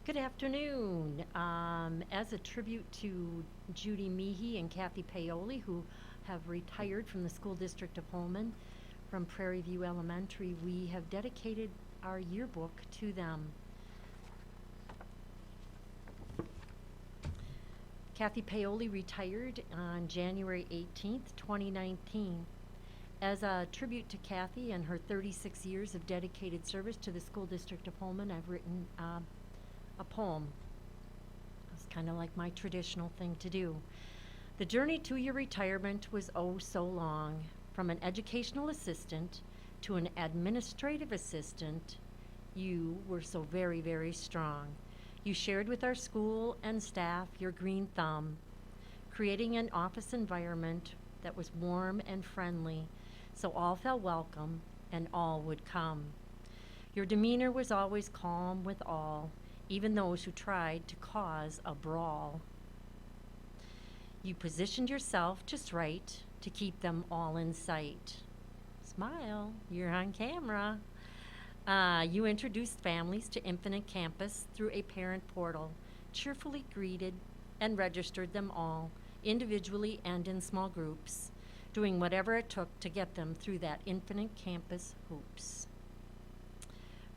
Good afternoon. As a tribute to Judy Meehee and Kathy Paoli, who have retired from the school district of Holman from Prairie View Elementary, we have dedicated our yearbook to them. Kathy Paoli retired on January 18th, 2019. As a tribute to Kathy and her 36 years of dedicated service to the school district of Holman, I've written a poem. It's kind of like my traditional thing to do. The journey to your retirement was oh so long. From an educational assistant to an administrative assistant, you were so very, very strong. You shared with our school and staff your green thumb, creating an office environment that was warm and friendly, so all felt welcome and all would come. Your demeanor was always calm with all, even those who tried to cause a brawl. You positioned yourself just right to keep them all in sight. Smile, you're on camera. You introduced families to Infinite Campus through a parent portal, cheerfully greeted and registered them all, individually and in small groups, doing whatever it took to get them through that Infinite Campus hoops.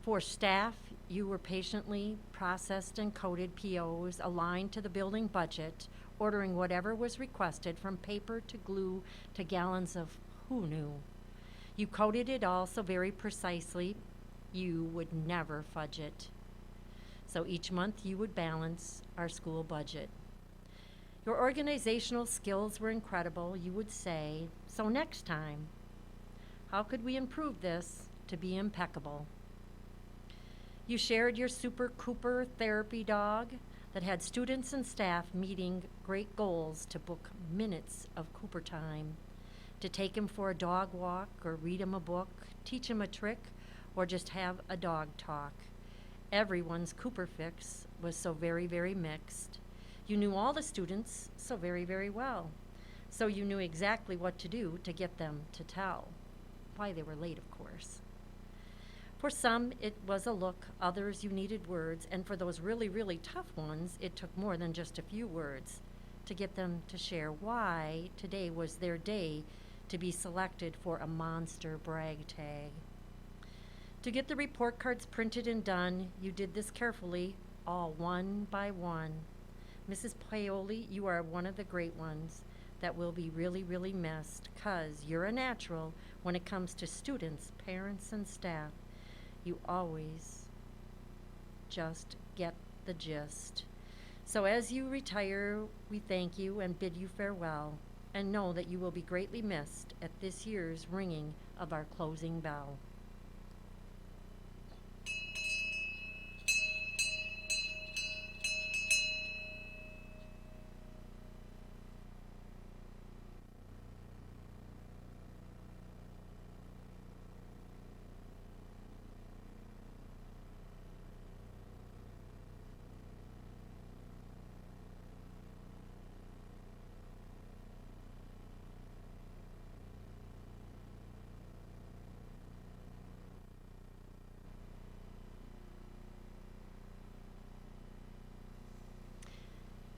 For staff, you were patiently processed and coded POs aligned to the building budget, ordering whatever was requested from paper to glue to gallons of who knew. You coded it all so very precisely, you would never fudge it. So each month you would balance our school budget. Your organizational skills were incredible, you would say, so next time, how could we improve this to be impeccable? You shared your Super Cooper therapy dog that had students and staff meeting great goals to book minutes of Cooper time, to take him for a dog walk or read him a book, teach him a trick, or just have a dog talk. Everyone's Cooper fix was so very, very mixed. You knew all the students so very, very well, so you knew exactly what to do to get them to tell. Why they were late, of course. For some, it was a look, others you needed words, and for those really, really tough ones, it took more than just a few words to get them to share why today was their day to be selected for a monster brag tag. To get the report cards printed and done, you did this carefully, all one by one. Mrs. Paoli, you are one of the great ones that will be really, really missed, 'cause you're a natural when it comes to students, parents, and staff. You always just get the gist. So as you retire, we thank you and bid you farewell, and know that you will be greatly missed at this year's ringing of our closing bell.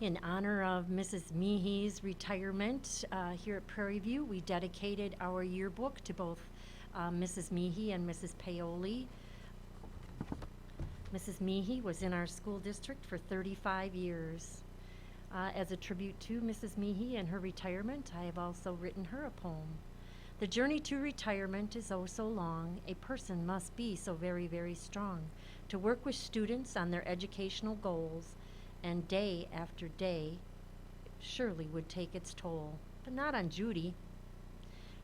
In honor of Mrs. Meehee's retirement here at Prairie View, we dedicated our yearbook to both Mrs. Meehee and Mrs. Paoli. Mrs. Meehee was in our school district for 35 years. As a tribute to Mrs. Meehee and her retirement, I have also written her a poem. The journey to retirement is oh so long. A person must be so very, very strong to work with students on their educational goals, and day after day surely would take its toll, but not on Judy.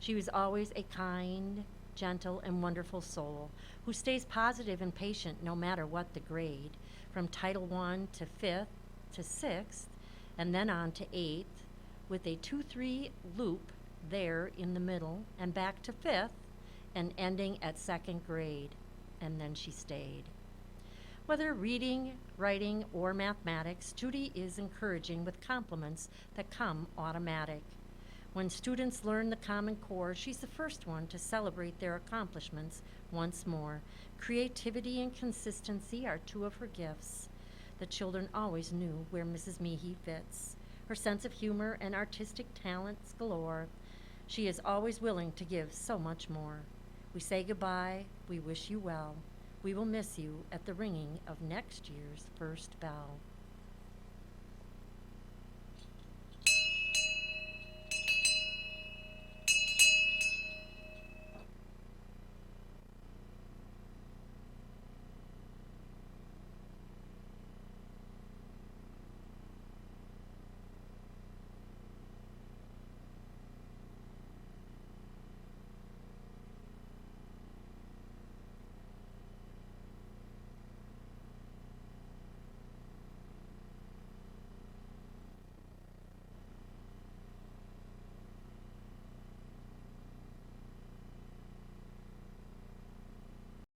She was always a kind, gentle, and wonderful soul who stays positive and patient no matter what the grade, from Title I to 5th to 6th, and then on to 8th, with a 2-3 loop there in the middle, and back to 5th, and ending at 2nd grade, and then she stayed. Whether reading, writing, or mathematics, Judy is encouraging with compliments that come automatic. When students learn the Common Core, she's the first one to celebrate their accomplishments once more. Creativity and consistency are two of her gifts. The children always knew where Mrs. Meehee fits. Her sense of humor and artistic talents galore. She is always willing to give so much more. We say goodbye. We wish you well. We will miss you at the ringing of next year's first bell.